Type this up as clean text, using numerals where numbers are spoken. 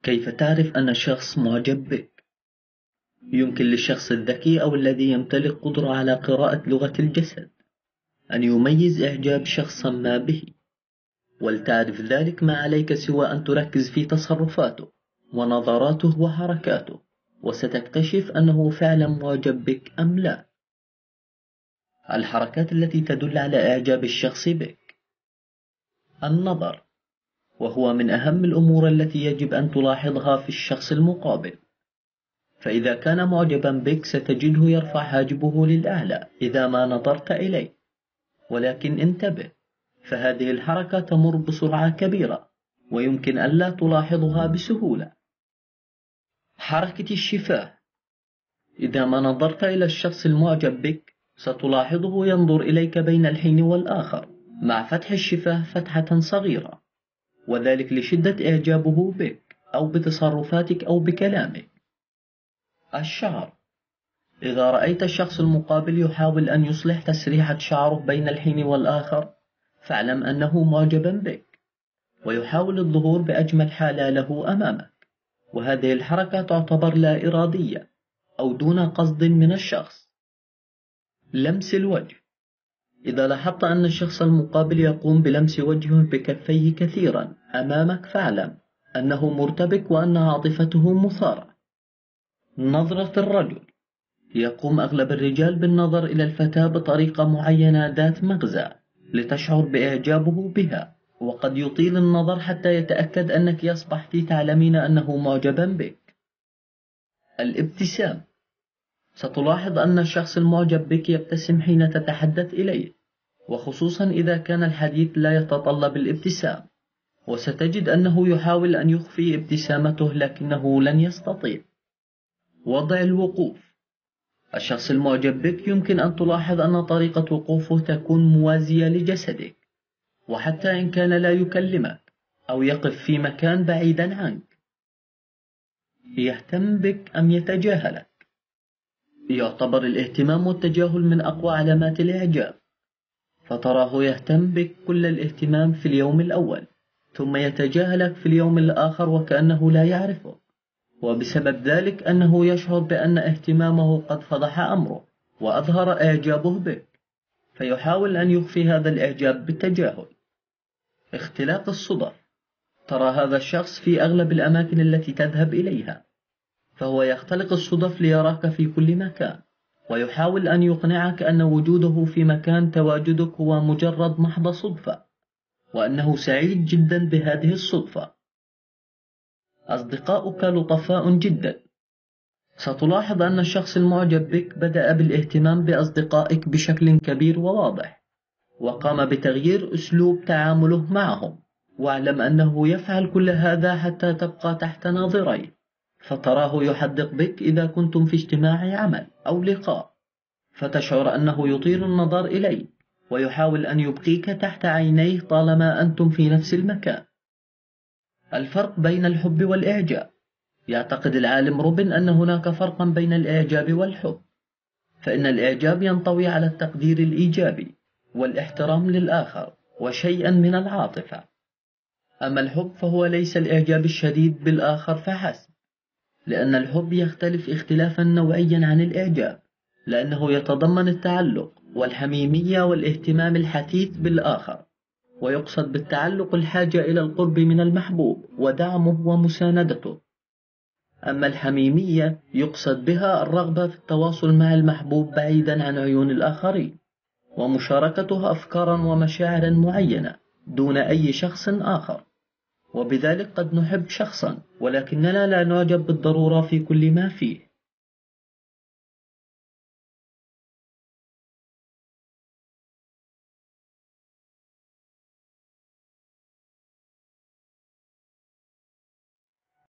كيف تعرف أن الشخص معجب بك؟ يمكن للشخص الذكي أو الذي يمتلك قدرة على قراءة لغة الجسد أن يميز إعجاب شخص ما به، ولتعرف ذلك ما عليك سوى أن تركز في تصرفاته ونظراته وحركاته، وستكتشف أنه فعلا معجب بك أم لا. الحركات التي تدل على إعجاب الشخص بك: النظر، وهو من أهم الأمور التي يجب أن تلاحظها في الشخص المقابل، فإذا كان معجبا بك ستجده يرفع حاجبه للأعلى إذا ما نظرت إليه، ولكن انتبه، فهذه الحركة تمر بسرعة كبيرة ويمكن ألا تلاحظها بسهولة. حركة الشفاه: إذا ما نظرت إلى الشخص المعجب بك ستلاحظه ينظر إليك بين الحين والآخر مع فتح الشفاه فتحة صغيرة، وذلك لشدة إعجابه بك أو بتصرفاتك أو بكلامك. الشعر: إذا رأيت الشخص المقابل يحاول أن يصلح تسريحة شعره بين الحين والآخر فاعلم أنه معجبا بك ويحاول الظهور بأجمل حالة له أمامك، وهذه الحركة تعتبر لا إرادية أو دون قصد من الشخص. لمس الوجه: إذا لاحظت أن الشخص المقابل يقوم بلمس وجهه بكفيه كثيرا أمامك فاعلم أنه مرتبك وأن عاطفته مثارة. نظرة الرجل: يقوم أغلب الرجال بالنظر إلى الفتاة بطريقة معينة ذات مغزى لتشعر بإعجابه بها، وقد يطيل النظر حتى يتأكد أنك أصبحت تعلمين أنه معجبا بك. الابتسام: ستلاحظ أن الشخص المعجب بك يبتسم حين تتحدث إليه، وخصوصا إذا كان الحديث لا يتطلب الابتسام، وستجد أنه يحاول أن يخفي ابتسامته لكنه لن يستطيع. وضع الوقوف: الشخص المعجب بك يمكن أن تلاحظ أن طريقة وقوفه تكون موازية لجسدك، وحتى إن كان لا يكلمك أو يقف في مكان بعيدا عنك. يهتم بك أم يتجاهلك؟ يعتبر الاهتمام والتجاهل من أقوى علامات الإعجاب، فتراه يهتم بك كل الاهتمام في اليوم الأول ثم يتجاهلك في اليوم الآخر وكأنه لا يعرفك، وبسبب ذلك أنه يشعر بأن اهتمامه قد فضح أمره وأظهر إعجابه بك، فيحاول أن يخفي هذا الإعجاب بالتجاهل. اختلاق الصدف: ترى هذا الشخص في أغلب الأماكن التي تذهب إليها، فهو يختلق الصدف ليراك في كل مكان، ويحاول أن يقنعك أن وجوده في مكان تواجدك هو مجرد محض صدفة، وأنه سعيد جدا بهذه الصدفة. أصدقاؤك لطفاء جدا: ستلاحظ أن الشخص المعجب بك بدأ بالاهتمام بأصدقائك بشكل كبير وواضح، وقام بتغيير أسلوب تعامله معهم، واعلم أنه يفعل كل هذا حتى تبقى تحت ناظريه، فتراه يحدق بك إذا كنتم في اجتماع عمل أو لقاء، فتشعر أنه يطيل النظر إليك ويحاول أن يبقيك تحت عينيه طالما أنتم في نفس المكان. الفرق بين الحب والإعجاب: يعتقد العالم روبن أن هناك فرقا بين الإعجاب والحب، فإن الإعجاب ينطوي على التقدير الإيجابي والاحترام للآخر وشيئا من العاطفة، أما الحب فهو ليس الإعجاب الشديد بالآخر فحسب، لأن الحب يختلف اختلافا نوعيا عن الإعجاب، لأنه يتضمن التعلق والحميمية والاهتمام الحثيث بالآخر، ويقصد بالتعلق الحاجة إلى القرب من المحبوب ودعمه ومساندته، أما الحميمية يقصد بها الرغبة في التواصل مع المحبوب بعيدا عن عيون الآخرين، ومشاركته أفكارا ومشاعر معينة دون أي شخص آخر، وبذلك قد نحب شخصا ولكننا لا نعجب بالضرورة في كل ما فيه.